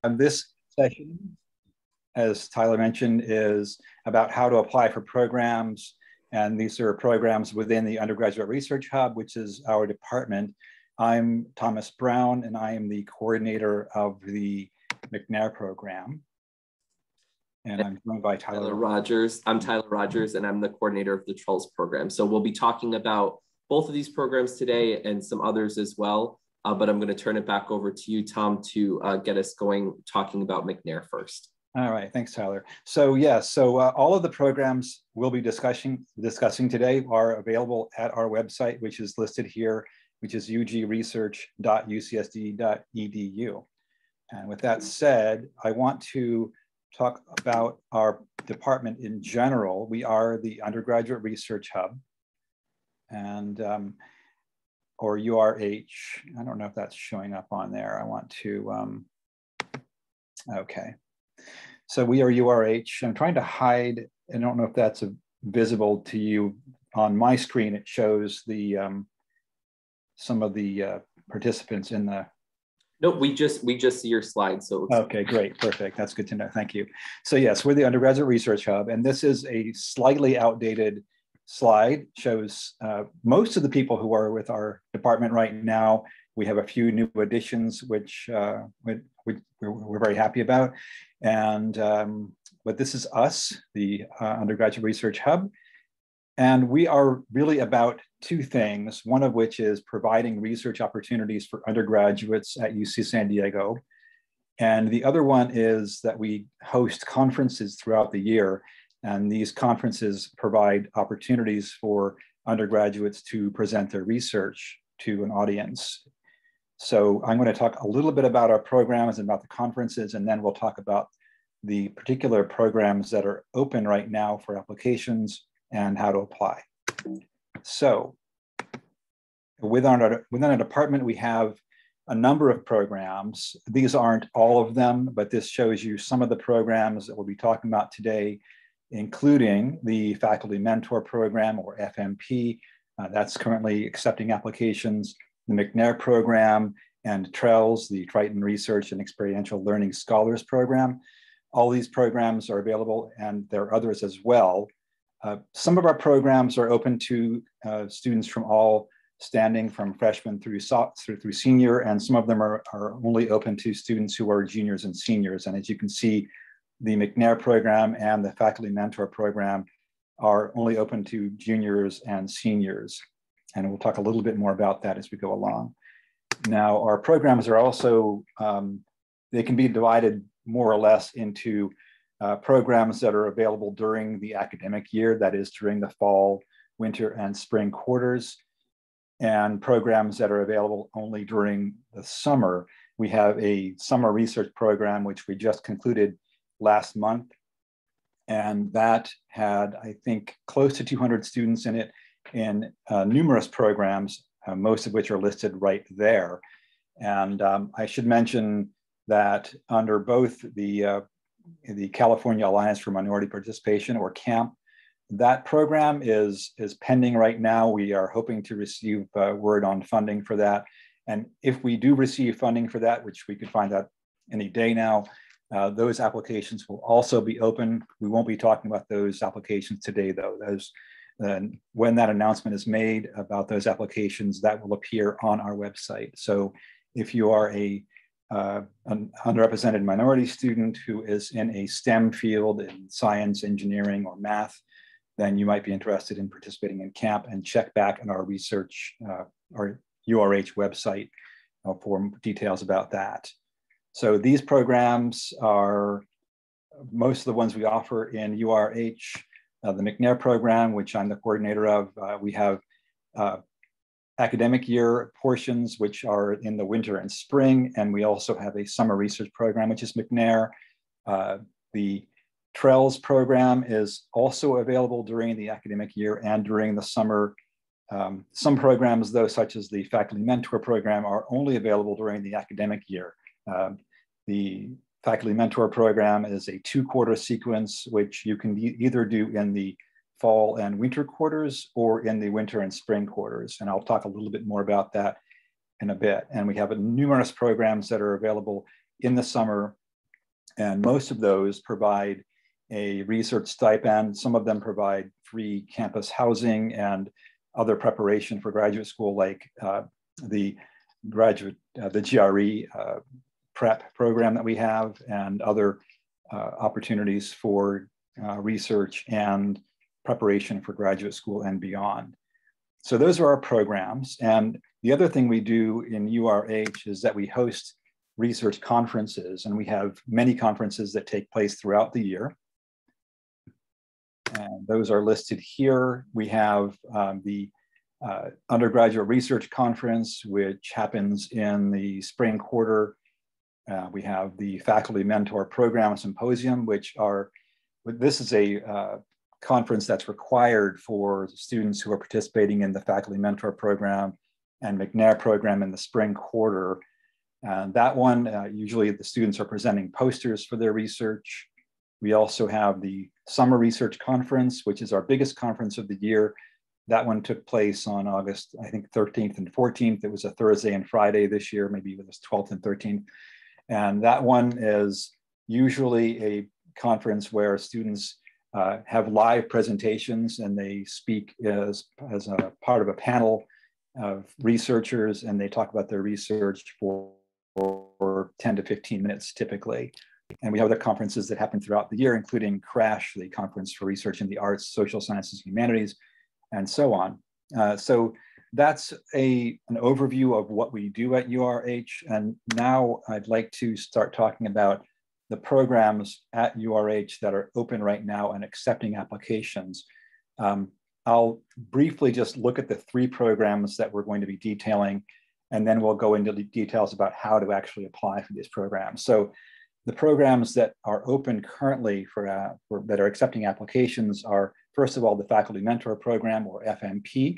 This session, as Tyler mentioned, is about how to apply for programs. And these are programs within the Undergraduate Research Hub, which is our department. I'm Thomas Brown, and I am the coordinator of the McNair program. And I'm joined by Tyler Rogers. I'm Tyler Rogers, and I'm the coordinator of the TRELS program. So we'll be talking about both of these programs today and some others as well. But I'm going to turn it back over to you, Tom, to get us going talking about McNair first. All right, thanks, Tyler. So all of the programs we'll be discussing today are available at our website, which is listed here, which is ugresearch.ucsd.edu. And with that said, I want to talk about our department in general. We are the Undergraduate Research Hub, and or URH. I don't know if that's showing up on there. I want to, okay. So we are URH. I'm trying to hide, I don't know if that's visible to you. On my screen, it shows the some of the participants in the. No, we just see your slides. So okay, great, perfect. That's good to know. Thank you. So yes, we're the Undergraduate Research Hub, and this is a slightly outdated slide. Shows most of the people who are with our department right now. We have a few new additions, which we're very happy about. And but this is us, the Undergraduate Research Hub. And we are really about two things, one of which is providing research opportunities for undergraduates at UC San Diego. And the other one is that we host conferences throughout the year. And these conferences provide opportunities for undergraduates to present their research to an audience. So I'm going to talk a little bit about our programs and about the conferences, and then we'll talk about the particular programs that are open right now for applications and how to apply. So within our department, we have a number of programs. These aren't all of them, but this shows you some of the programs that we'll be talking about today, including the Faculty Mentor Program, or FMP. That's currently accepting applications. The McNair program, and TRELS, the Triton Research and Experiential Learning Scholars Program. All these programs are available, and there are others as well. Some of our programs are open to students from all standing, from freshmen through senior, and some of them are only open to students who are juniors and seniors. And as you can see, the McNair program and the Faculty Mentor program are only open to juniors and seniors. And we'll talk a little bit more about that as we go along. Now, our programs are also, they can be divided more or less into programs that are available during the academic year, that is during the fall, winter, and spring quarters, and programs that are available only during the summer. We have a summer research program, which we just concluded last month, and that had, I think, close to 200 students in it, in numerous programs, most of which are listed right there. And I should mention that under both the California Alliance for Minority Participation, or CAMP, that program is pending right now. We are hoping to receive word on funding for that. And if we do receive funding for that, which we could find out any day now, those applications will also be open. We won't be talking about those applications today, though. When that announcement is made about those applications, that will appear on our website. So if you are an underrepresented minority student who is in a STEM field, in science, engineering, or math, then you might be interested in participating in CAMP, and check back on our research, our URH website for details about that. So these programs are most of the ones we offer in URH. The McNair program, which I'm the coordinator of, we have academic year portions, which are in the winter and spring, and we also have a summer research program, which is McNair. The TRELS program is also available during the academic year and during the summer. Some programs, though, such as the Faculty Mentor program, are only available during the academic year. The Faculty Mentor program is a 2-quarter sequence, which you can either do in the fall and winter quarters or in the winter and spring quarters. And I'll talk a little bit more about that in a bit. And we have numerous programs that are available in the summer And most of those provide a research stipend. Some of them provide free campus housing and other preparation for graduate school, like the GRE prep program that we have, and other opportunities for research and preparation for graduate school and beyond. So those are our programs. And the other thing we do in URH is that we host research conferences, and we have many conferences that take place throughout the year. And those are listed here. We have the Undergraduate Research Conference, which happens in the spring quarter. We have the Faculty Mentor Program Symposium, this is a conference that's required for students who are participating in the Faculty Mentor Program and McNair program in the spring quarter. That one, usually the students are presenting posters for their research. We also have the Summer Research Conference, which is our biggest conference of the year. That one took place on August, I think, 13th and 14th. It was a Thursday and Friday this year, maybe it was 12th and 13th. And that one is usually a conference where students have live presentations, and they speak as a part of a panel of researchers, and they talk about their research for 10 to 15 minutes typically. And we have other conferences that happen throughout the year, including CRASH, the Conference for Research in the Arts, Social Sciences, and Humanities, and so on. So that's an overview of what we do at URH. And now I'd like to start talking about the programs at URH that are open right now and accepting applications. I'll briefly just look at the 3 programs that we're going to be detailing, and then we'll go into the details about how to actually apply for these programs. So the programs that are open currently that are accepting applications are, first of all, the Faculty Mentor Program, or FMP.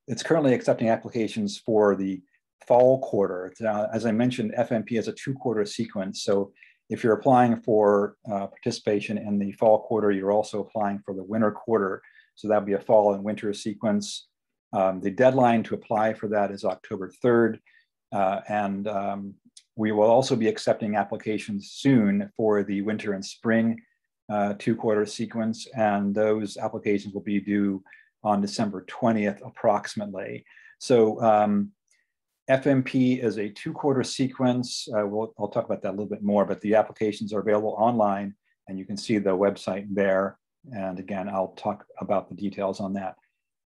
It's currently accepting applications for the fall quarter. As I mentioned, FMP is a 2-quarter sequence. So if you're applying for participation in the fall quarter, you're also applying for the winter quarter. So that would be a fall and winter sequence. The deadline to apply for that is October 3rd. We will also be accepting applications soon for the winter and spring 2-quarter sequence. And those applications will be due on December 20th, approximately. So FMP is a 2-quarter sequence. I'll talk about that a little bit more, but the applications are available online, and you can see the website there. And again, I'll talk about the details on that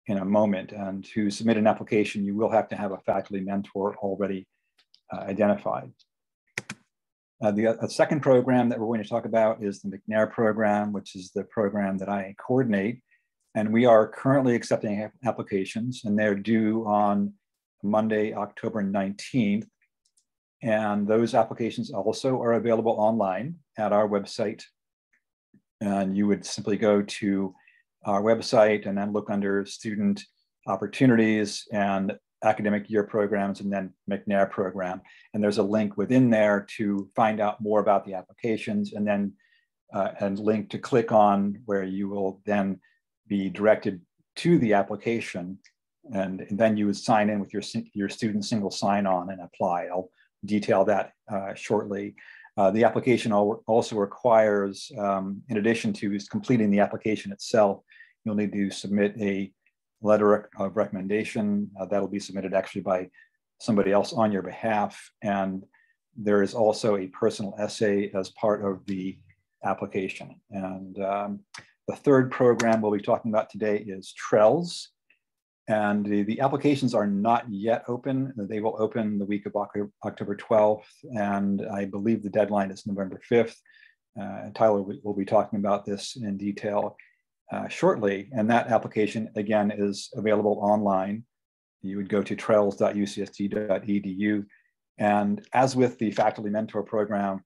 in a moment. And to submit an application, you will have to have a faculty mentor already identified. The second program that we're going to talk about is the McNair program, which is the program that I coordinate. And we are currently accepting applications, and they're due on Monday, October 19th. And those applications also are available online at our website. And you would simply go to our website and then look under Student Opportunities and Academic Year Programs, and then McNair program. And there's a link within there to find out more about the applications, and then a link to click on where you will then be directed to the application. And then you would sign in with your student single sign-on and apply. I'll detail that shortly. The application also requires, in addition to completing the application itself, you'll need to submit a letter of recommendation that'll be submitted actually by somebody else on your behalf. And there is also a personal essay as part of the application. And the third program we'll be talking about today is TRELS. And the applications are not yet open. They will open the week of October 12th. And I believe the deadline is November 5th. Tyler will be talking about this in detail shortly. And that application, again, is available online. You would go to trels.ucsd.edu. And as with the Faculty Mentor Program,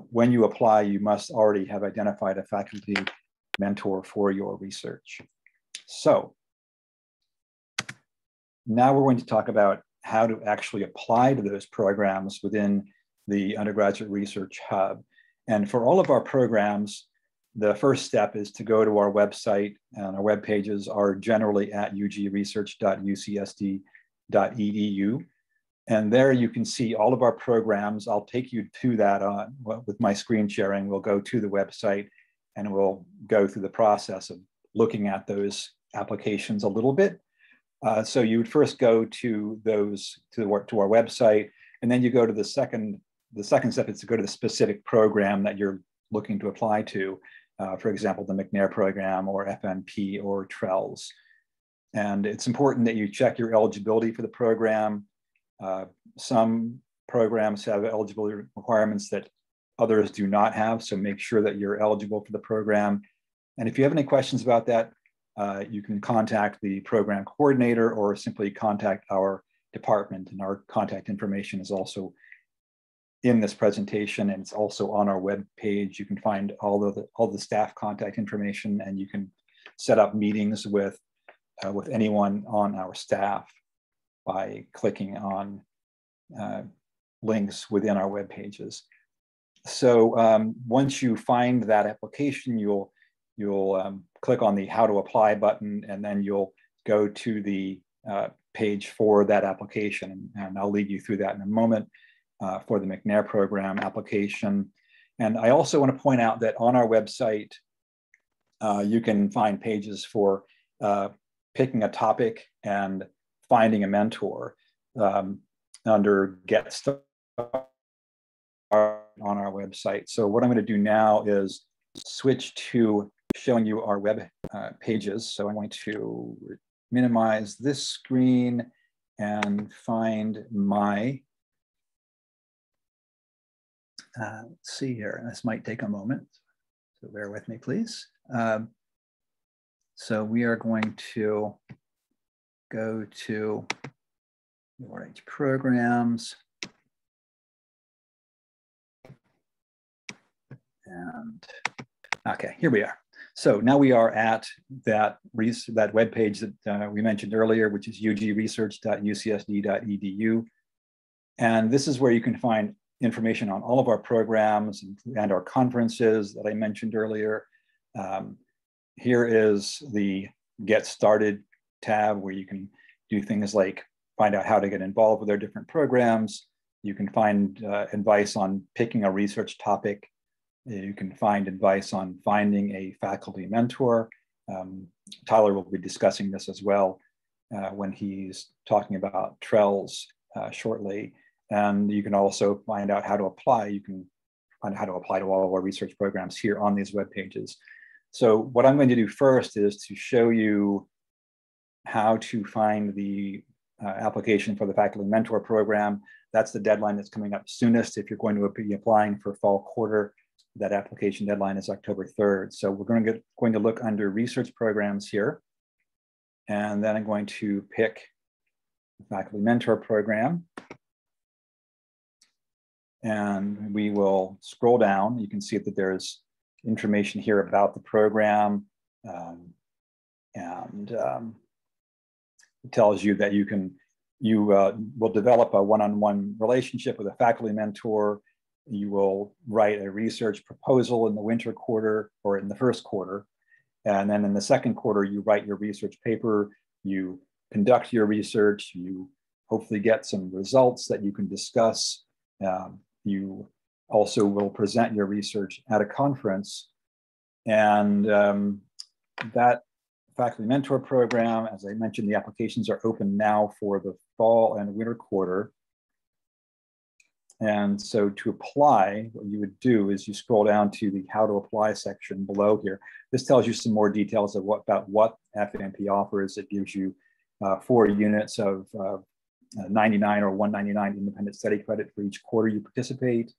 when you apply, you must already have identified a faculty mentor for your research. So now we're going to talk about how to actually apply to those programs within the Undergraduate Research Hub. And for all of our programs, the first step is to go to our website, and our web pages are generally at ugresearch.ucsd.edu. And there you can see all of our programs. I'll take you to that with my screen sharing. We'll go to the website and we'll go through the process of looking at those applications a little bit. So you would first go to our website, and then you go to the second step is to go to the specific program that you're looking to apply to. For example, the McNair program or FNP or TRELS. And it's important that you check your eligibility for the program. Some programs have eligibility requirements that others do not have, so make sure that you're eligible for the program. And if you have any questions about that, you can contact the program coordinator or simply contact our department, and our contact information is also in this presentation, and it's also on our web page. You can find all the staff contact information, and you can set up meetings with anyone on our staff by clicking on links within our web pages. So once you find that application, you'll click on the How to Apply button, and then you'll go to the page for that application. And I'll lead you through that in a moment for the McNair program application. And I also want to point out that on our website, you can find pages for picking a topic and finding a mentor under Get Started on our website. So what I'm going to do now is switch to showing you our web pages. So I'm going to minimize this screen and find my, let's see here, this might take a moment, so bear with me, please. So we are going to go to URH programs. And okay, here we are. So now we are at that web page that we mentioned earlier, which is ugresearch.ucsd.edu. And this is where you can find information on all of our programs and our conferences that I mentioned earlier. Here is the Get Started tab, where you can do things like find out how to get involved with our different programs. You can find advice on picking a research topic. You can find advice on finding a faculty mentor. Tyler will be discussing this as well when he's talking about TRELS shortly. And you can also find out how to apply. You can find out how to apply to all of our research programs here on these web pages. So what I'm going to do first is to show you how to find the application for the faculty mentor program. That's the deadline that's coming up soonest. If you're going to be applying for fall quarter, that application deadline is October 3rd. So we're going to look under research programs here. And then I'm going to pick the faculty mentor program. And we will scroll down. You can see that there's information here about the program. It tells you that you will develop a one-on-one relationship with a faculty mentor. You will write a research proposal in the winter quarter or in the first quarter. And then in the second quarter, you write your research paper, you conduct your research, you hopefully get some results that you can discuss. You also will present your research at a conference. And that faculty mentor program, as I mentioned, the applications are open now for the fall and winter quarter. And so to apply, what you would do is you scroll down to the How to Apply section below here. This tells you some more details of about what FNP offers. It gives you 4 units of 99 or 199 independent study credit for each quarter you participate.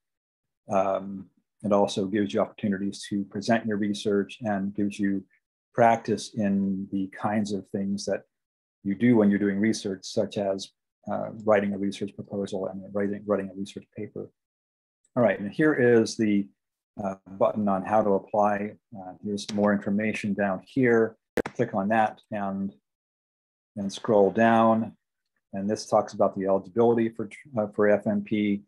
It also gives you opportunities to present your research and gives you practice in the kinds of things that you do when you're doing research, such as writing a research proposal and writing a research paper. All right, and here is the button on how to apply. Here's more information down here. Click on that and scroll down. And this talks about the eligibility for FNP.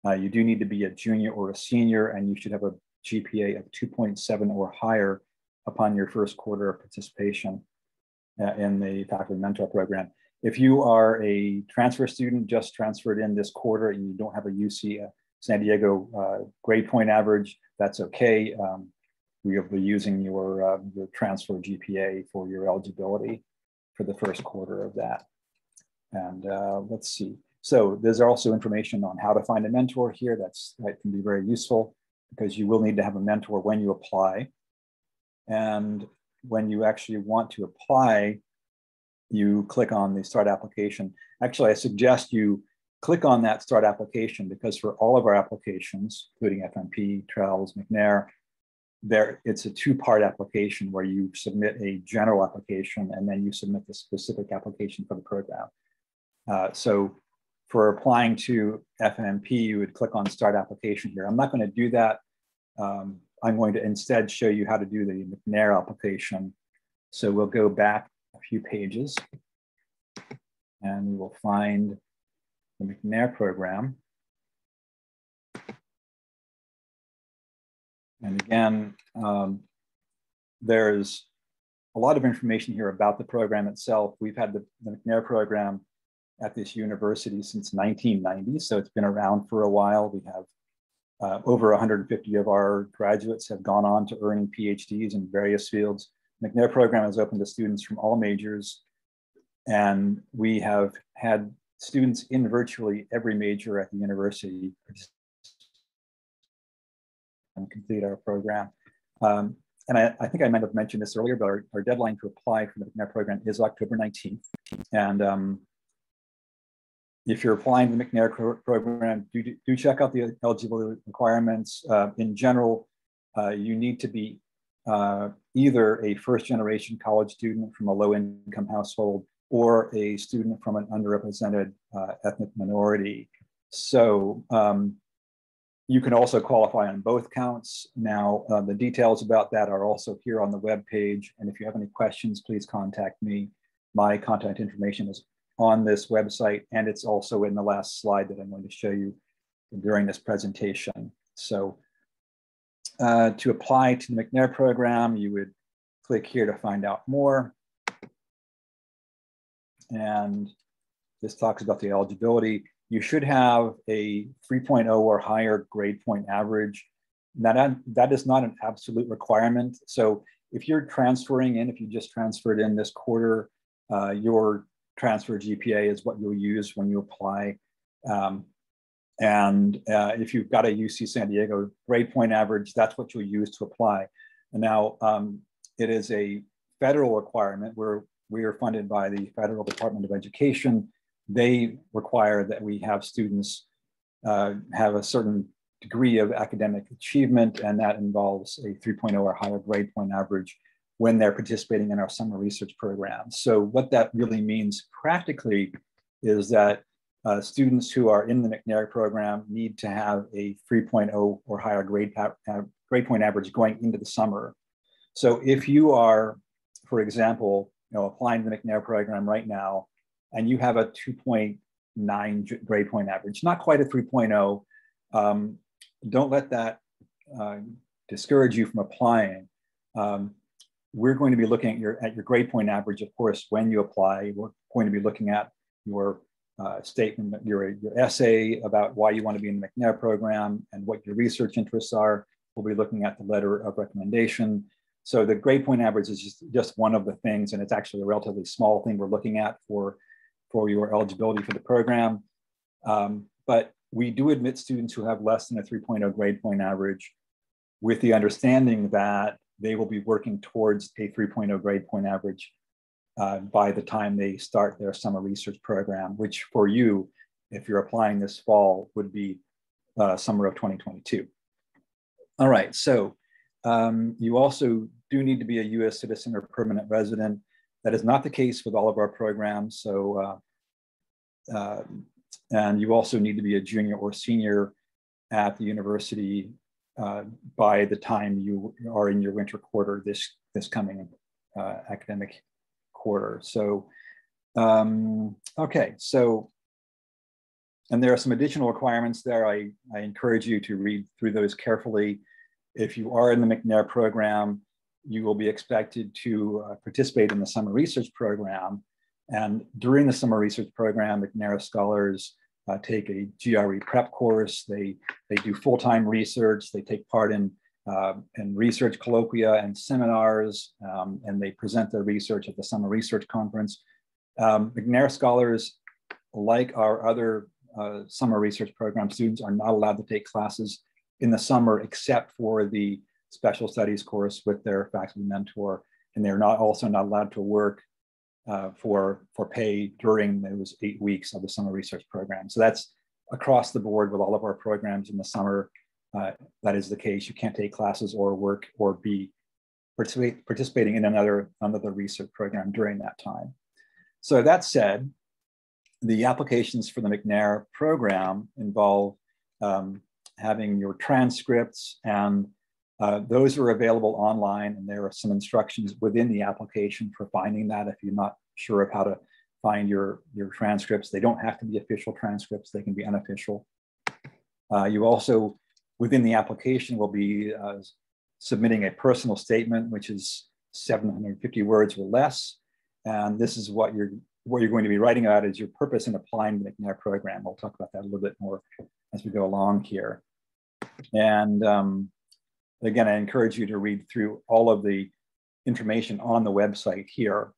You do need to be a junior or a senior, and you should have a GPA of 2.7 or higher upon your first quarter of participation in the faculty mentor program. If you are a transfer student, just transferred in this quarter, and you don't have a UC San Diego grade point average, that's okay. We will be using your transfer GPA for your eligibility for the first quarter of that. And let's see. So there's also information on how to find a mentor here. That can be very useful because you will need to have a mentor when you apply. And when you actually want to apply, you click on the start application. Actually, I suggest you click on that start application because for all of our applications, including FNP, TRELS, McNair, it's a two-part application where you submit a general application and then you submit the specific application for the program. So for applying to FNP, you would click on start application here. I'm not going to do that. I'm going to instead show you how to do the McNair application. So we'll go back a few pages and we will find the McNair program. And again, there's a lot of information here about the program itself. We've had the McNair program at this university since 1990, so it's been around for a while. We have over 150 of our graduates have gone on to earning PhDs in various fields. The McNair program is open to students from all majors, and we have had students in virtually every major at the university and complete our program. And I think I might have mentioned this earlier, but our deadline to apply for the McNair program is October 19th. And if you're applying to the McNair program, do check out the eligibility requirements. In general, you need to be either a first-generation college student from a low-income household or a student from an underrepresented ethnic minority. So you can also qualify on both counts. Now, the details about that are also here on the web page. And if you have any questions, please contact me. My contact information is on this website, and it's also in the last slide that I'm going to show you during this presentation. So to apply to the McNair program, you would click here to find out more. And this talks about the eligibility. You should have a 3.0 or higher grade point average. That is not an absolute requirement. So if you're transferring in, if you just transferred in this quarter, your transfer GPA is what you'll use when you apply. If you've got a UC San Diego grade point average, that's what you'll use to apply. And now it is a federal requirement where we are funded by the Federal Department of Education. They require that we have students have a certain degree of academic achievement, and that involves a 3.0 or higher grade point average when they're participating in our summer research program. So what that really means practically is that students who are in the McNair program need to have a 3.0 or higher grade point average going into the summer. So if you are, for example, applying to the McNair program right now, and you have a 2.9 grade point average, not quite a 3.0, don't let that discourage you from applying. We're going to be looking at your grade point average, of course, when you apply. We're going to be looking at your statement, your essay about why you want to be in the McNair program and what your research interests are. We'll be looking at the letter of recommendation. So the grade point average is just one of the things, and it's actually a relatively small thing we're looking at for your eligibility for the program. But we do admit students who have less than a 3.0 grade point average with the understanding that they will be working towards a 3.0 grade point average by the time they start their summer research program, which for you, if you're applying this fall, would be summer of 2022. All right, so you also do need to be a US citizen or permanent resident. That is not the case with all of our programs. So, and you also need to be a junior or senior at the university by the time you are in your winter quarter this coming academic quarter. So, okay, so, and there are some additional requirements there. I encourage you to read through those carefully. If you are in the McNair program, you will be expected to participate in the summer research program. And during the summer research program, McNair scholars take a GRE prep course. They do full-time research. They take part in research colloquia and seminars, and they present their research at the Summer Research Conference. McNair scholars, like our other summer research program students, are not allowed to take classes in the summer except for the special studies course with their faculty mentor, and they're also not allowed to work for pay during those 8 weeks of the summer research program. So that's across the board with all of our programs in the summer. That is the case. You can't take classes or work or be participating in another research program during that time. So that said, the applications for the McNair program involve having your transcripts, and those are available online, and there are some instructions within the application for finding that if you're not sure of how to find your transcripts. They don't have to be official transcripts, they can be unofficial. You also, within the application, will be submitting a personal statement, which is 750 words or less. And this is what you're going to be writing about is your purpose in applying the McNair program. We'll talk about that a little bit more as we go along here. And again, I encourage you to read through all of the information on the website here,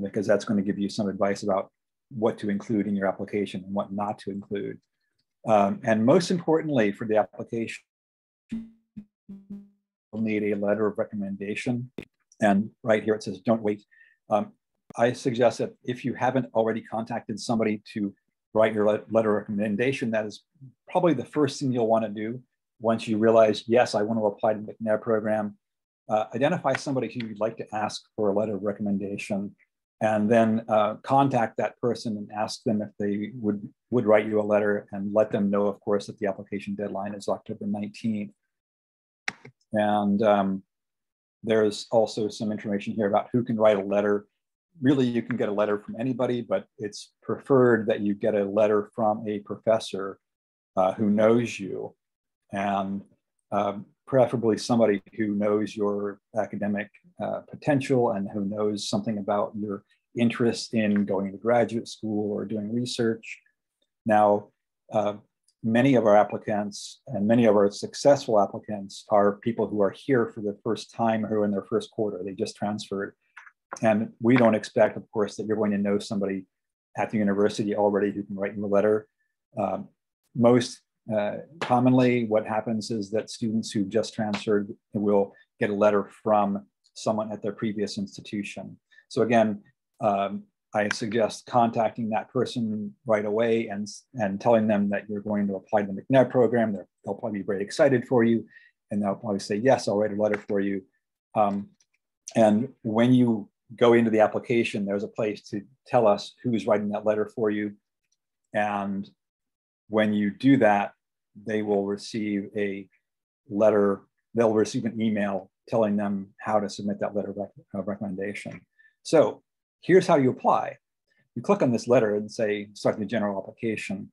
because that's going to give you some advice about what to include in your application and what not to include. And most importantly, for the application, you'll need a letter of recommendation. And right here it says, don't wait. I suggest that if you haven't already contacted somebody to write your letter of recommendation, that is probably the first thing you'll want to do once you realize, yes, I want to apply to the McNair program. Identify somebody who you'd like to ask for a letter of recommendation, and then contact that person and ask them if they would write you a letter, and let them know, of course, that the application deadline is October 19th. And there's also some information here about who can write a letter. Really, you can get a letter from anybody, but it's preferred that you get a letter from a professor who knows you, and preferably somebody who knows your academic potential and who knows something about your interest in going to graduate school or doing research. Now, many of our applicants and many of our successful applicants are people who are here for the first time, who are in their first quarter. They just transferred. And we don't expect, of course, that you're going to know somebody at the university already who can write you a letter. Most commonly, what happens is that students who just transferred will get a letter from someone at their previous institution. So again, I suggest contacting that person right away and telling them that you're going to apply to the McNair program. They'll probably be very excited for you, and they'll probably say, yes, I'll write a letter for you. And when you go into the application, there's a place to tell us who's writing that letter for you. And when you do that, they will receive a letter, they'll receive an email telling them how to submit that letter of recommendation. So here's how you apply. You click on this letter and say, start the general application.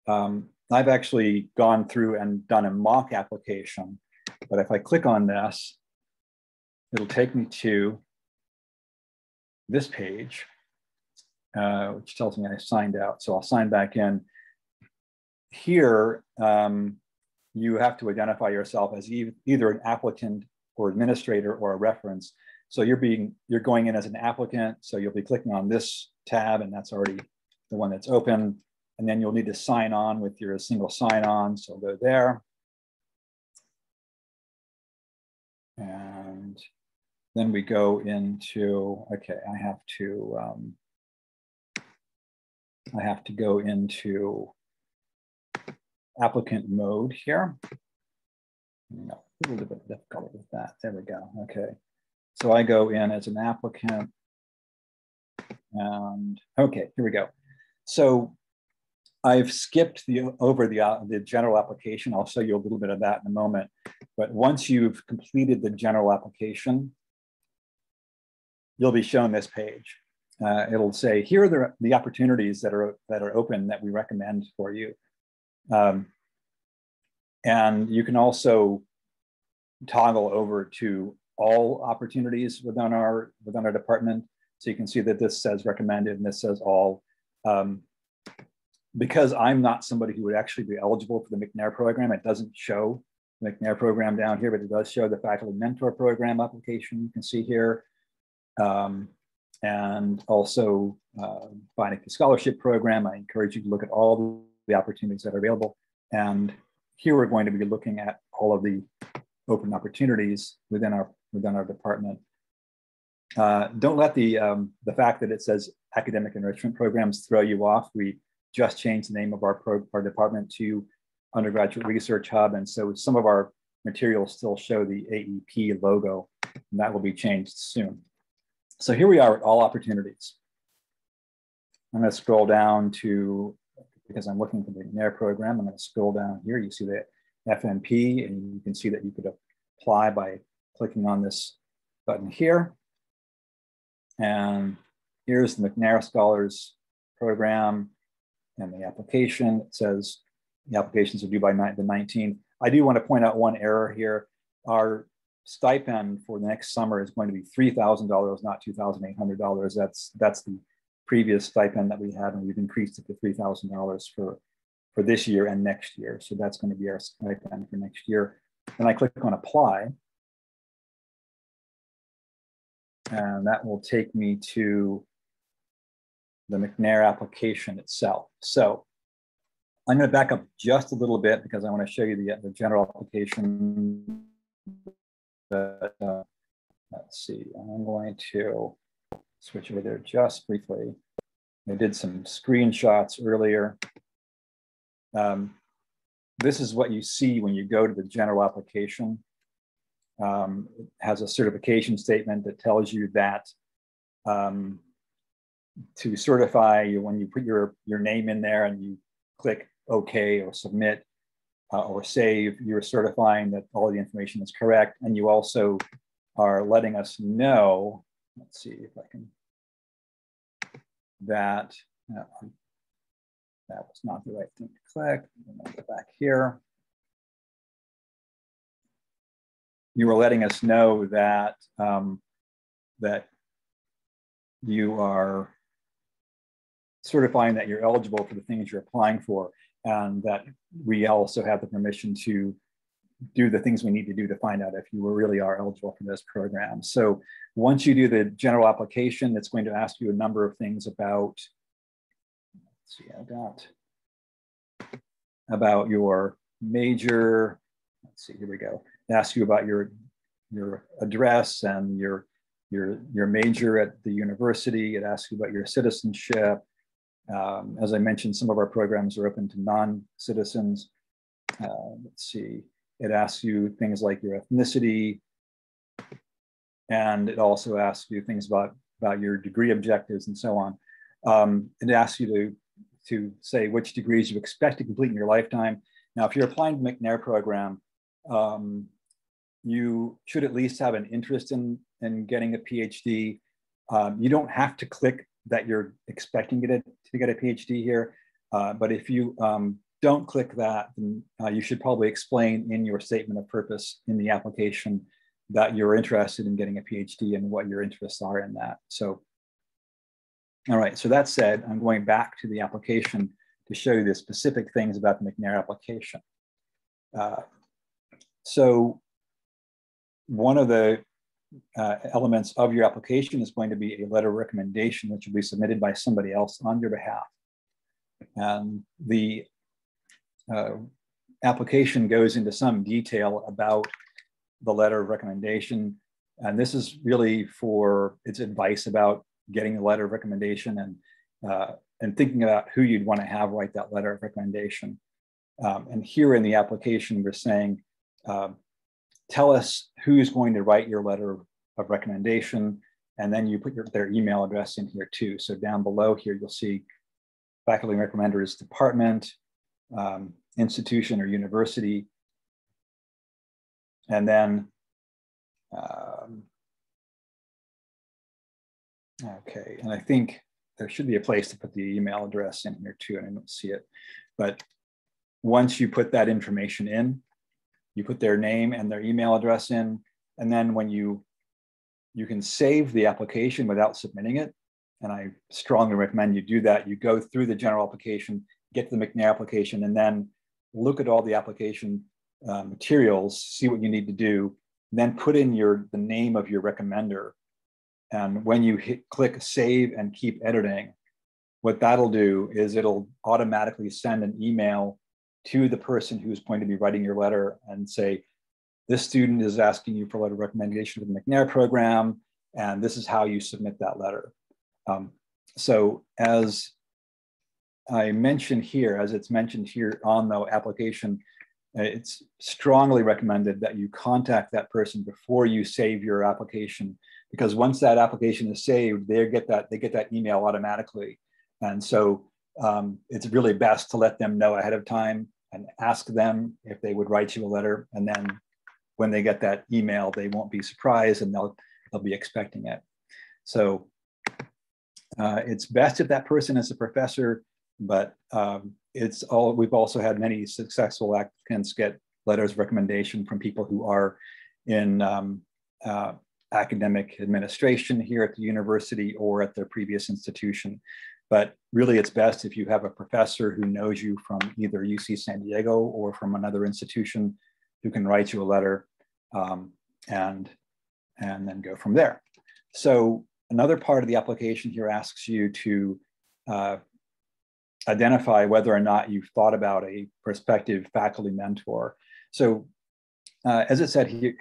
I've actually gone through and done a mock application, but if I click on this, it'll take me to this page, which tells me I signed out. So I'll sign back in. Here, you have to identify yourself as either an applicant or administrator or a reference. So you're going in as an applicant. So you'll be clicking on this tab, and that's already the one that's open. And then you'll need to sign on with your single sign-on. So go there. And then we go into, okay, I have to go into applicant mode here. No, a little bit difficult with that. There we go. Okay. So I go in as an applicant, and okay, here we go. So I've skipped over the general application. I'll show you a little bit of that in a moment. But once you've completed the general application, you'll be shown this page. It'll say, here are the opportunities that are open that we recommend for you. And you can also toggle over to all opportunities within our department. So you can see that this says recommended and this says all. Because I'm not somebody who would actually be eligible for the McNair program, it doesn't show the McNair program down here, but it does show the faculty mentor program application you can see here. And also finding the scholarship program. I encourage you to look at all the opportunities that are available. And here we're going to be looking at all of the open opportunities within our department. Don't let the fact that it says academic enrichment programs throw you off. We just changed the name of our department to Undergraduate Research Hub. And so some of our materials still show the AEP logo, and that will be changed soon. So here we are at all opportunities. I'm going to scroll down to, because I'm looking for the McNair program, I'm going to scroll down here. You see the FNP, and you can see that you could apply by clicking on this button here. And here's the McNair Scholars Program and the application. It says the applications are due by the 19th. I do want to point out one error here. Our stipend for the next summer is going to be $3,000, not $2,800. That's the previous stipend that we had, and we've increased it to $3,000 for this year and next year. So that's going to be our stipend for next year. And I click on apply. And that will take me to the McNair application itself. So I'm going to back up just a little bit because I want to show you the general application. Let's see, I'm going to switch over there just briefly. I did some screenshots earlier. This is what you see when you go to the general application. It has a certification statement that tells you that to certify, when you put your name in there and you click OK or submit or save, you're certifying that all the information is correct. And you also are letting us know, let's see if I can, that was not the right thing to click. I'm going to go back here. You were letting us know that that you are certifying that you're eligible for the things you're applying for, and that we also have the permission to do the things we need to do to find out if you really are eligible for this program. So once you do the general application, it's going to ask you a number of things about, let's see, about your major. Let's see, here we go. It asks you about your address and your major at the university. It asks you about your citizenship. As I mentioned, some of our programs are open to non-citizens. Let's see, it asks you things like your ethnicity, and it also asks you things about your degree objectives and so on. It asks you to say which degrees you expect to complete in your lifetime. Now, if you're applying to the McNair program, you should at least have an interest in getting a PhD. You don't have to click that you're expecting to get a PhD here, but if you don't click that, then you should probably explain in your statement of purpose in the application that you're interested in getting a PhD and what your interests are in that. So, all right, so that said, I'm going back to the application to show you the specific things about the McNair application. So one of the elements of your application is going to be a letter of recommendation, which will be submitted by somebody else on your behalf. And the application goes into some detail about the letter of recommendation. And this is really for its advice about getting a letter of recommendation and thinking about who you'd want to have write that letter of recommendation. And here in the application, we're saying, tell us who's going to write your letter of recommendation, and then you put their email address in here too. So down below here, you'll see faculty recommenders department, institution or university, and then, okay, and I think there should be a place to put the email address in here too, and I don't see it. But once you put that information in, you put their name and their email address in, and then when you You can save the application without submitting it. And I strongly recommend you do that. You go through the general application, get to the McNair application, and then look at all the application materials, see what you need to do, then put in the name of your recommender. And when you click save and keep editing, what that'll do is it'll automatically send an email to the person who's going to be writing your letter and say, this student is asking you for a letter of recommendation for the McNair program, and this is how you submit that letter. So as I mentioned here, as it's mentioned here on the application, it's strongly recommended that you contact that person before you save your application, because once that application is saved, they get that email automatically. And so it's really best to let them know ahead of time and ask them if they would write you a letter. And then when they get that email, they won't be surprised and they'll be expecting it. So it's best if that person is a professor, but we've also had many successful applicants get letters of recommendation from people who are in academic administration here at the university or at their previous institution. But really, it's best if you have a professor who knows you from either UC San Diego or from another institution who can write you a letter and then go from there. So another part of the application here asks you to identify whether or not you've thought about a prospective faculty mentor. So as it said here,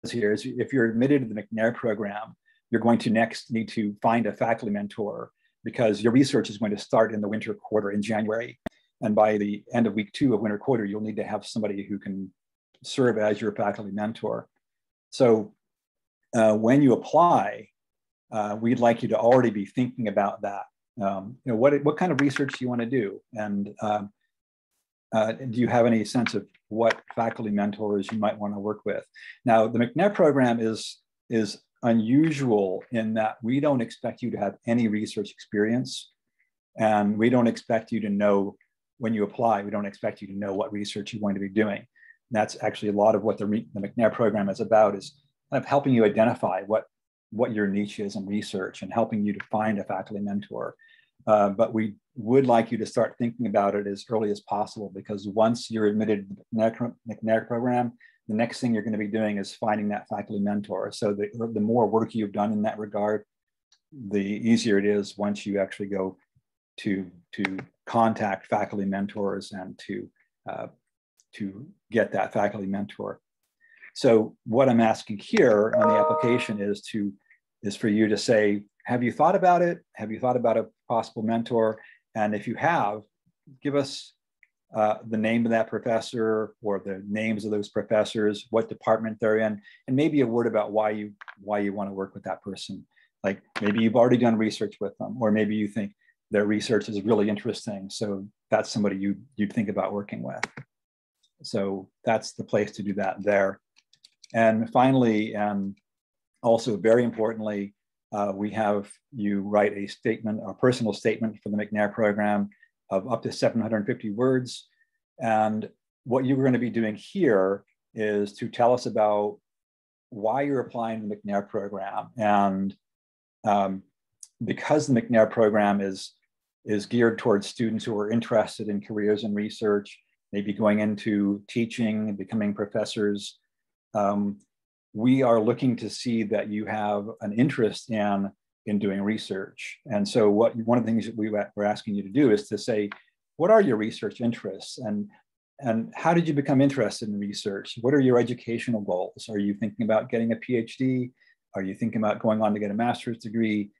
if you're admitted to the McNair program, you're going to next need to find a faculty mentor because your research is going to start in the winter quarter in January. And by the end of week 2 of winter quarter, you'll need to have somebody who can serve as your faculty mentor. So when you apply, we'd like you to already be thinking about that. What kind of research do you want to do? And do you have any sense of what faculty mentors you might want to work with? Now, the McNair program is unusual in that we don't expect you to have any research experience, and we don't expect you to know when you apply, we don't expect you to know what research you're going to be doing. And that's actually a lot of what the McNair program is about, is kind of helping you identify what your niche is in research and helping you to find a faculty mentor. But we would like you to start thinking about it as early as possible, because once you're admitted to the McNair program, the next thing you're going to be doing is finding that faculty mentor. So the more work you've done in that regard, the easier it is once you actually go to contact faculty mentors and to get that faculty mentor. So what I'm asking here on the application is for you to say, have you thought about it? Have you thought about a possible mentor? And if you have, give us the name of that professor or the names of those professors, what department they're in, and maybe a word about why you want to work with that person. Like maybe you've already done research with them, or maybe you think their research is really interesting, so that's somebody you'd think about working with. So that's the place to do that there. And finally, and also very importantly, we have you write a personal statement for the McNair program of up to 750 words. And what you're going to be doing here is to tell us about why you're applying the McNair program. And because the McNair program is geared towards students who are interested in careers in research, maybe going into teaching and becoming professors, we are looking to see that you have an interest in doing research. And so one of the things that we're asking you to do is to say, what are your research interests? And how did you become interested in research? What are your educational goals? Are you thinking about getting a PhD? Are you thinking about going on to get a master's degree?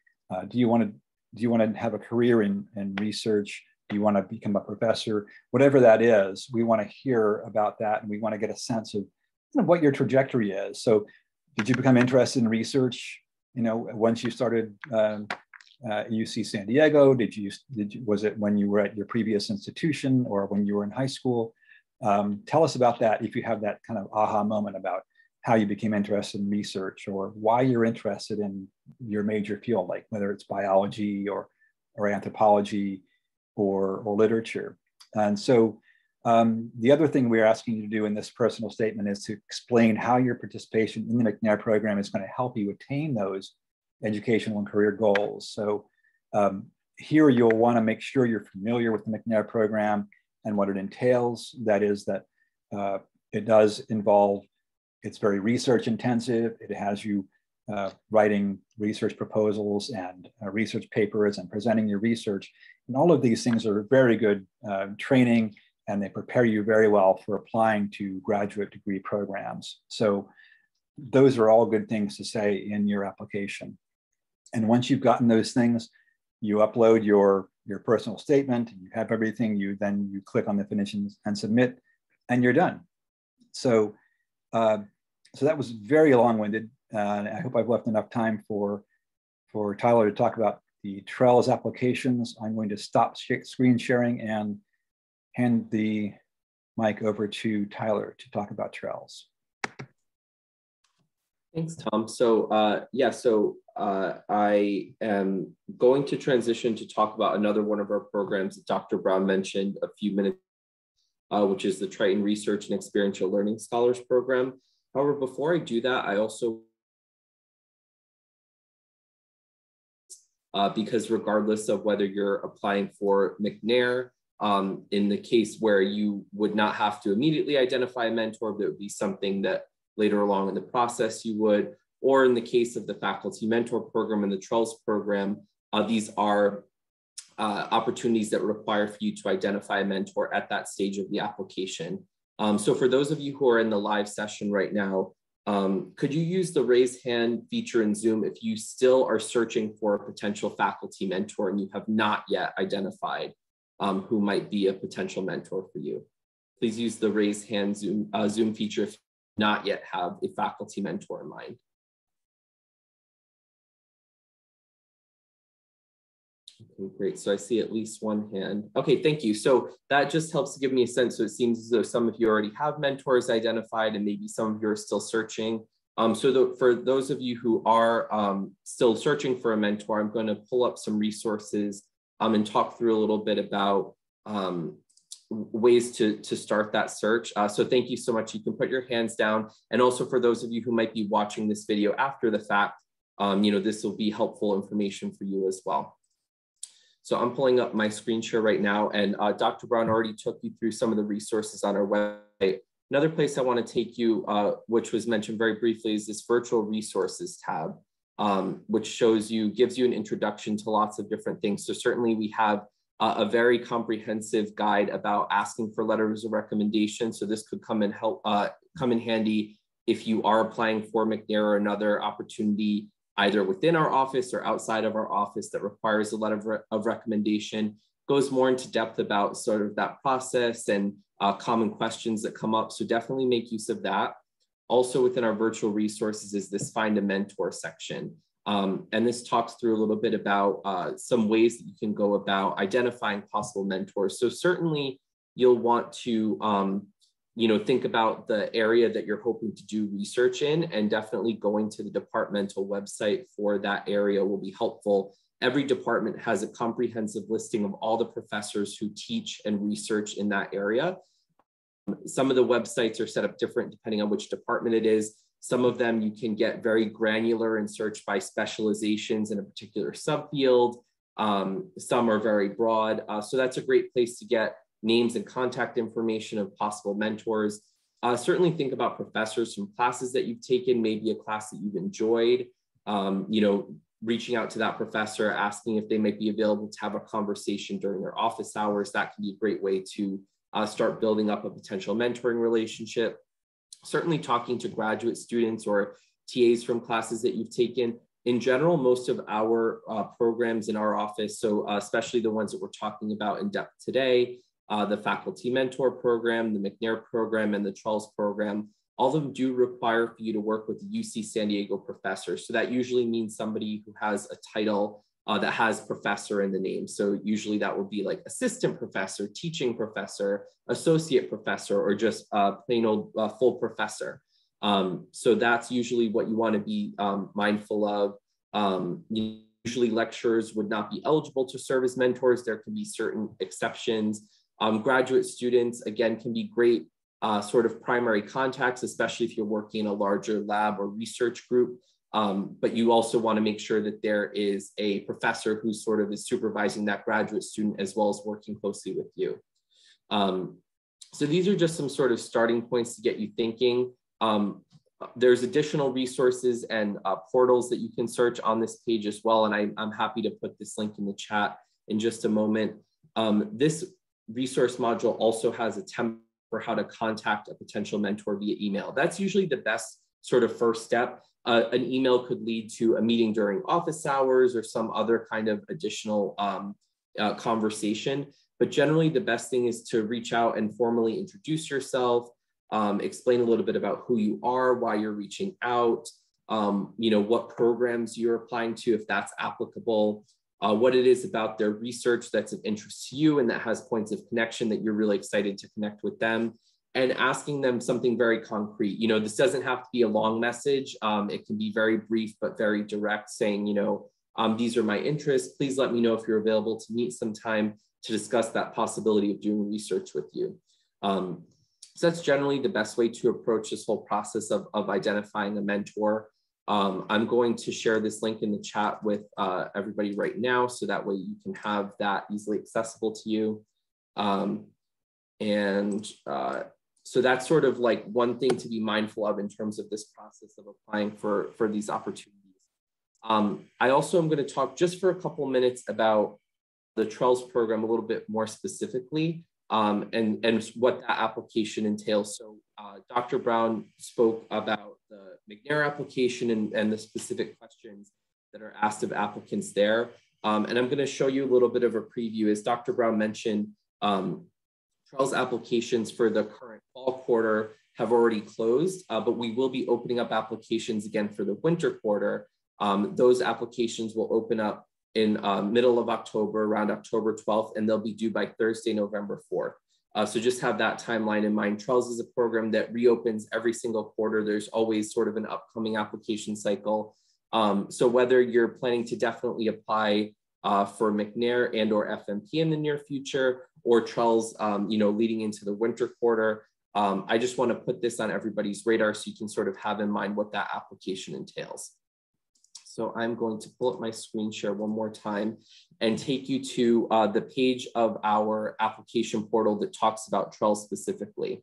Do you want to have a career in research? Do you want to become a professor? Whatever that is, we want to hear about that, and we want to get a sense of what your trajectory is. So did you become interested in research, once you started UC San Diego? Was it when you were at your previous institution or when you were in high school? Tell us about that if you have that kind of aha moment about how you became interested in research, or why you're interested in your major field, like whether it's biology or anthropology or literature. And so The other thing we're asking you to do in this personal statement is to explain how your participation in the McNair program is going to help you attain those educational and career goals. So here you'll want to make sure you're familiar with the McNair program and what it entails. That is that it does involve, it's very research intensive. It has you writing research proposals and research papers and presenting your research. And all of these things are very good training, and they prepare you very well for applying to graduate degree programs. So those are all good things to say in your application. And once you've gotten those things, you upload your personal statement, you have everything, then you click on the finish and submit, and you're done. So, so that was very long-winded. I hope I've left enough time for Tyler to talk about the TRELS applications. I'm going to stop screen sharing and hand the mic over to Tyler to talk about TRELS. Thanks, Tom. So I am going to transition to talk about another one of our programs that Dr. Brown mentioned a few minutes, which is the Triton Research and Experiential Learning Scholars Program. However, before I do that, I also, because regardless of whether you're applying for McNair, in the case where you would not have to immediately identify a mentor, but it would be something that later along in the process you would, or in the case of the faculty mentor program and the TRELS program, these are opportunities that require for you to identify a mentor at that stage of the application. So for those of you who are in the live session right now, could you use the raise hand feature in Zoom if you still are searching for a potential faculty mentor and you have not yet identified who might be a potential mentor for you? Please use the raise hand Zoom feature if you not yet have a faculty mentor in mind. Okay, great. So I see at least one hand. Okay, thank you. So that just helps to give me a sense. So it seems as though some of you already have mentors identified and maybe some of you are still searching. For those of you who are still searching for a mentor, I'm going to pull up some resources and talk through a little bit about ways to start that search. So thank you so much. You can put your hands down. And also for those of you who might be watching this video after the fact, this will be helpful information for you as well. So I'm pulling up my screen share right now, and Dr. Brown already took you through some of the resources on our website. Another place I want to take you, which was mentioned very briefly, is this virtual resources tab, which gives you an introduction to lots of different things. So certainly we have a very comprehensive guide about asking for letters of recommendation. So this could come in handy if you are applying for McNair or another opportunity, either within our office or outside of our office that requires a letter of recommendation. Goes more into depth about sort of that process and common questions that come up. So definitely make use of that. Also within our virtual resources is this Find a Mentor section. And this talks through a little bit about some ways that you can go about identifying possible mentors. So certainly you'll want to think about the area that you're hoping to do research in, and definitely going to the departmental website for that area will be helpful. Every department has a comprehensive listing of all the professors who teach and research in that area. Some of the websites are set up different depending on which department it is. Some of them you can get very granular and search by specializations in a particular subfield. Some are very broad. So that's a great place to get names and contact information of possible mentors. Certainly think about professors from classes that you've taken, maybe a class that you've enjoyed, reaching out to that professor, asking if they might be available to have a conversation during their office hours. That can be a great way to start building up a potential mentoring relationship. Certainly talking to graduate students or TAs from classes that you've taken. In general, most of our programs in our office, so especially the ones that we're talking about in depth today, the Faculty Mentor Program, the McNair Program, and the TRELS Program, all of them do require for you to work with the UC San Diego professor. So that usually means somebody who has a title that has professor in the name. So usually that would be like assistant professor, teaching professor, associate professor, or just plain old full professor. So that's usually what you want to be mindful of. Usually lecturers would not be eligible to serve as mentors. There can be certain exceptions. Graduate students, again, can be great sort of primary contacts, especially if you're working in a larger lab or research group. But you also want to make sure that there is a professor who sort of is supervising that graduate student as well as working closely with you. So these are just some sort of starting points to get you thinking. There's additional resources and portals that you can search on this page as well. And I'm happy to put this link in the chat in just a moment. This resource module also has a template for how to contact a potential mentor via email. That's usually the best sort of first step. An email could lead to a meeting during office hours or some other kind of additional conversation. But generally, the best thing is to reach out and formally introduce yourself, explain a little bit about who you are, why you're reaching out, you know, what programs you're applying to, if that's applicable, what it is about their research that's of interest to you and that has points of connection that you're really excited to connect with them, and asking them something very concrete. You know, this doesn't have to be a long message. It can be very brief, but very direct, saying, you know, these are my interests. Please let me know if you're available to meet sometime to discuss that possibility of doing research with you. So that's generally the best way to approach this whole process of identifying a mentor. I'm going to share this link in the chat with everybody right now, so that way you can have that easily accessible to you. So that's sort of like one thing to be mindful of in terms of this process of applying for these opportunities. I also am going to talk just for a couple of minutes about the TRELS program a little bit more specifically, and what that application entails. So Dr. Brown spoke about the McNair application and the specific questions that are asked of applicants there. And I'm going to show you a little bit of a preview. As Dr. Brown mentioned, TRELS applications for the current fall quarter have already closed, but we will be opening up applications again for the winter quarter. Those applications will open up in middle of October, around October 12th, and they'll be due by Thursday, November 4th. So just have that timeline in mind. TRELS is a program that reopens every single quarter. There's always sort of an upcoming application cycle. So whether you're planning to definitely apply for McNair and or FMP in the near future, or TRELS, you know, leading into the winter quarter, I just want to put this on everybody's radar so you can sort of have in mind what that application entails. So I'm going to pull up my screen share one more time and take you to the page of our application portal that talks about TRELS specifically.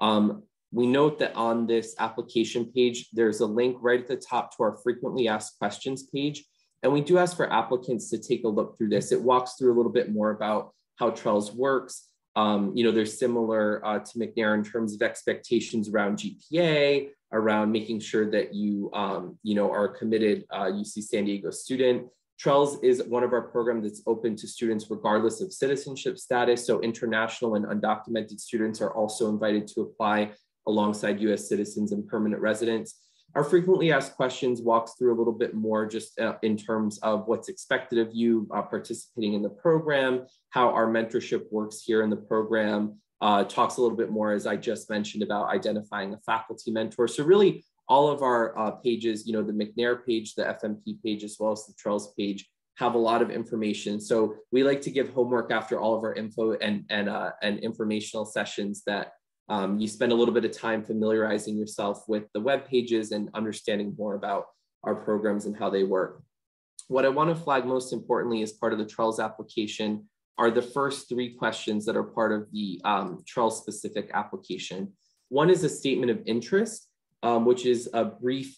We note that on this application page, there's a link right at the top to our frequently asked questions page. And we do ask for applicants to take a look through this. It walks through a little bit more about how TRELS works. You know, they're similar to McNair in terms of expectations around GPA, around making sure that you, you know, are a committed UC San Diego student. TRELS is one of our programs that's open to students regardless of citizenship status. So international and undocumented students are also invited to apply alongside US citizens and permanent residents. Our frequently asked questions walks through a little bit more just in terms of what's expected of you participating in the program, how our mentorship works here in the program, talks a little bit more, as I just mentioned, about identifying a faculty mentor. So really all of our pages, you know, the McNair page, the FMP page, as well as the TRELS page, have a lot of information. So we like to give homework after all of our info and informational sessions that you spend a little bit of time familiarizing yourself with the web pages and understanding more about our programs and how they work. What I want to flag most importantly as part of the TRELS application are the first three questions that are part of the TRELS specific application. One is a statement of interest, which is a brief,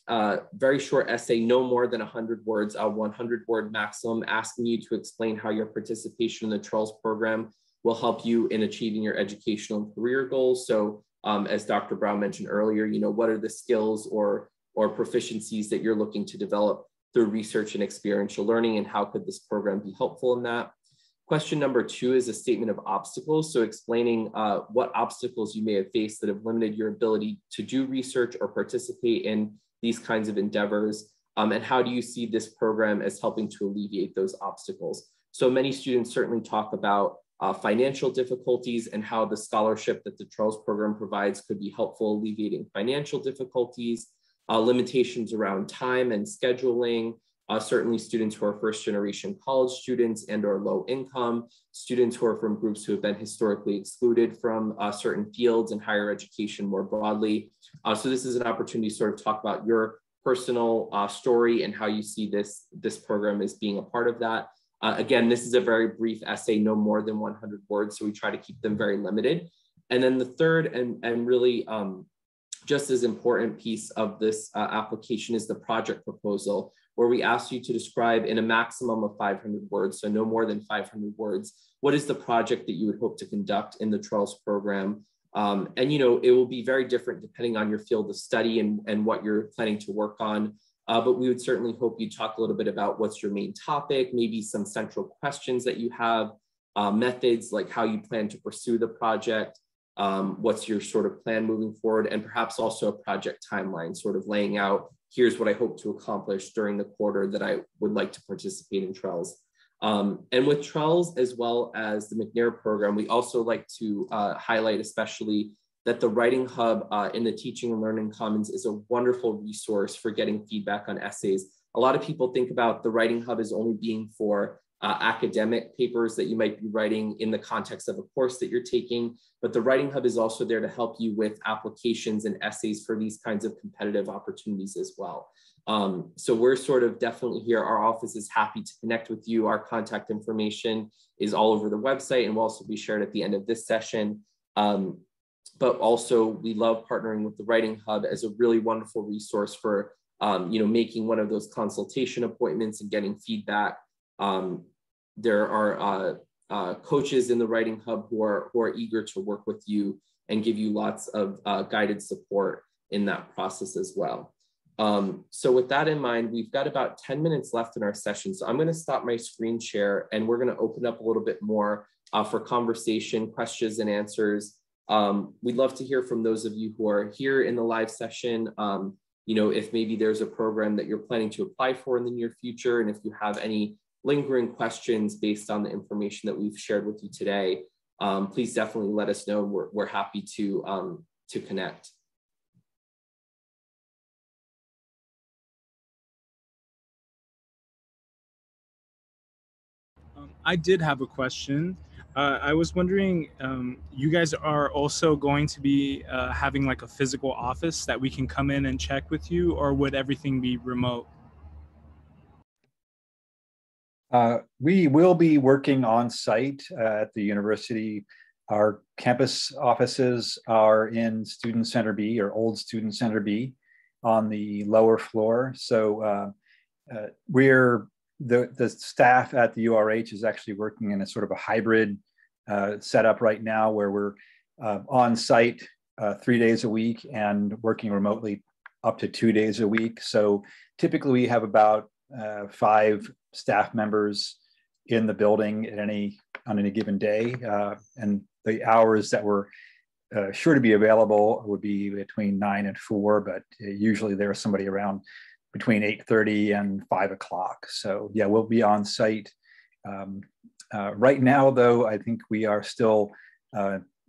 very short essay, no more than 100 words, a 100-word maximum, asking you to explain how your participation in the TRELS program will help you in achieving your educational and career goals. So as Dr. Brown mentioned earlier, you know, what are the skills or proficiencies that you're looking to develop through research and experiential learning, and how could this program be helpful in that? Question number two is a statement of obstacles. So explaining what obstacles you may have faced that have limited your ability to do research or participate in these kinds of endeavors. And how do you see this program as helping to alleviate those obstacles? So many students certainly talk about financial difficulties and how the scholarship that the TRELS program provides could be helpful alleviating financial difficulties, limitations around time and scheduling, Certainly students who are first generation college students and or low income, students who are from groups who have been historically excluded from certain fields and higher education more broadly. So this is an opportunity to sort of talk about your personal story and how you see this program as being a part of that. Again, this is a very brief essay, no more than 100 words, so we try to keep them very limited. And then the third and really just as important piece of this application is the project proposal, where we ask you to describe in a maximum of 500 words, so no more than 500 words, what is the project that you would hope to conduct in the TRELS program? And it will be very different depending on your field of study and what you're planning to work on. But we would certainly hope you talk a little bit about what's your main topic, maybe some central questions that you have, methods like how you plan to pursue the project, what's your sort of plan moving forward, and perhaps also a project timeline, sort of laying out, here's what I hope to accomplish during the quarter that I would like to participate in TRELS. And with TRELS, as well as the McNair program, we also like to highlight especially that the Writing Hub in the Teaching and Learning Commons is a wonderful resource for getting feedback on essays. A lot of people think about the Writing Hub as only being for academic papers that you might be writing in the context of a course that you're taking, but the Writing Hub is also there to help you with applications and essays for these kinds of competitive opportunities as well. So we're sort of definitely here. Our office is happy to connect with you. Our contact information is all over the website and will also be shared at the end of this session. But also we love partnering with the Writing Hub as a really wonderful resource for making one of those consultation appointments and getting feedback. There are coaches in the Writing Hub who are eager to work with you and give you lots of guided support in that process as well. So with that in mind, we've got about 10 minutes left in our session. So I'm going to stop my screen share and we're going to open up a little bit more for conversation, questions and answers. We'd love to hear from those of you who are here in the live session. If maybe there's a program that you're planning to apply for in the near future, and if you have any lingering questions based on the information that we've shared with you today, please definitely let us know. We're happy to connect. I did have a question. I was wondering, you guys are also going to be having like a physical office that we can come in and check with you, or would everything be remote? We will be working on site at the university. Our campus offices are in Student Center B, or Old Student Center B, on the lower floor. So the staff at the URH is actually working in a sort of a hybrid setup right now, where we're on site 3 days a week and working remotely up to 2 days a week. So typically we have about 5 staff members in the building on any given day, and the hours that we're sure to be available would be between 9 and 4, but usually there's somebody around between 8:30 and 5 o'clock. So yeah, we'll be on site. Right now, though, I think we are still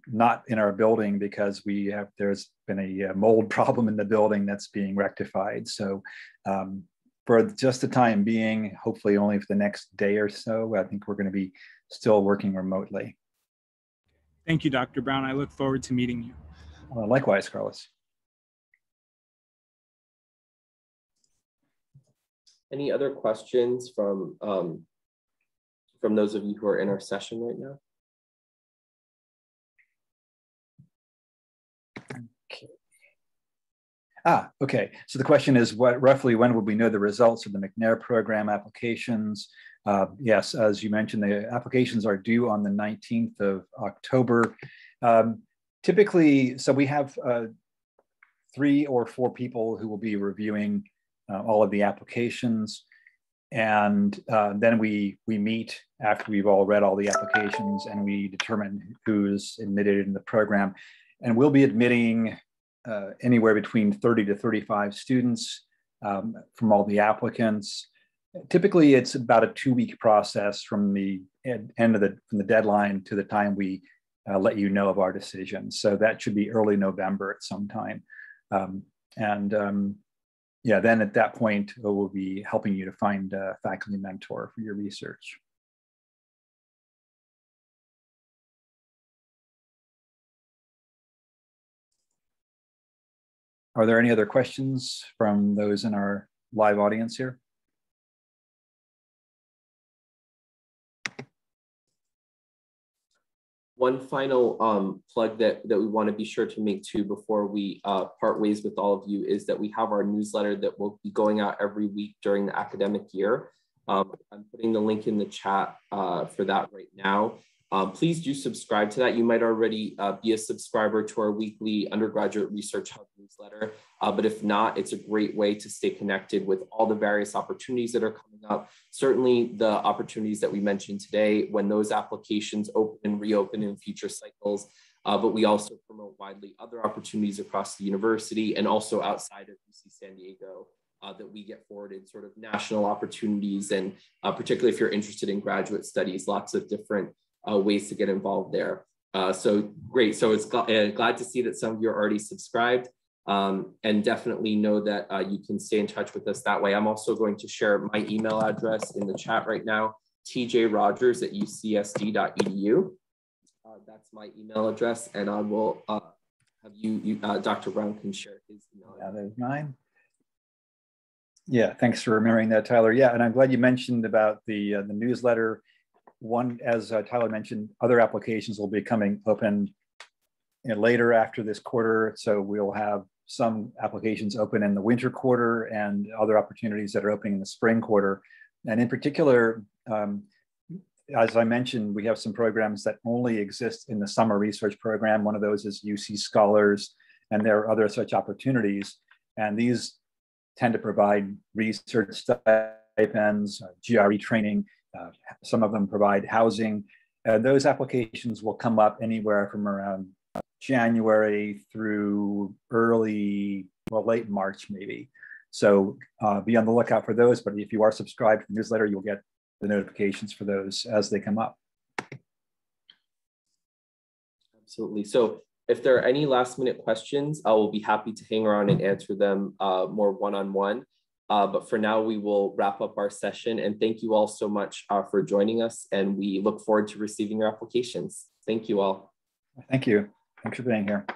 not in our building because there's been a mold problem in the building that's being rectified. So for just the time being, hopefully only for the next day or so, I think we're going to be still working remotely. Thank you, Dr. Brown. I look forward to meeting you. Likewise, Carlos. Any other questions from those of you who are in our session right now? Okay. So the question is, roughly when will we know the results of the McNair program applications? Yes, as you mentioned, the applications are due on the 19th of October. Typically, so we have 3 or 4 people who will be reviewing all of the applications. And then we meet after we've all read all the applications and we determine who's admitted in the program. And we'll be admitting anywhere between 30 to 35 students from all the applicants. Typically, it's about a 2-week process from the end of from the deadline to the time we let you know of our decision. So that should be early November at some time. yeah, then at that point, we'll be helping you to find a faculty mentor for your research. Are there any other questions from those in our live audience here? One final plug that we want to be sure to make too before we part ways with all of you is that we have our newsletter that will be going out every week during the academic year. I'm putting the link in the chat for that right now. Please do subscribe to that. You might already be a subscriber to our weekly Undergraduate Research Hub newsletter, but if not, it's a great way to stay connected with all the various opportunities that are coming up. Certainly the opportunities that we mentioned today, when those applications open and reopen in future cycles, but we also promote widely other opportunities across the university and also outside of UC San Diego that we get forwarded, sort of national opportunities, and particularly if you're interested in graduate studies, lots of different ways to get involved there. So great. So it's glad to see that some of you are already subscribed, and definitely know that you can stay in touch with us that way. I'm also going to share my email address in the chat right now, tjrogers@ucsd.edu. That's my email address, and I will have Dr. Brown can share his email address. Yeah, there's mine. Yeah, thanks for remembering that, Tyler. Yeah, and I'm glad you mentioned about the newsletter. One, as Tyler mentioned, other applications will be coming open later after this quarter. So we'll have some applications open in the winter quarter and other opportunities that are opening in the spring quarter. And in particular, as I mentioned, we have some programs that only exist in the summer research program. One of those is UC Scholars, and there are other such opportunities. And these tend to provide research stipends, GRE training. Some of them provide housing. Those applications will come up anywhere from around January through late March maybe. So be on the lookout for those, but if you are subscribed to the newsletter, you'll get the notifications for those as they come up. Absolutely. So if there are any last minute questions, I will be happy to hang around and answer them more one-on-one. But for now, we will wrap up our session, and thank you all so much for joining us, and we look forward to receiving your applications. Thank you all. Thank you. Thanks for being here.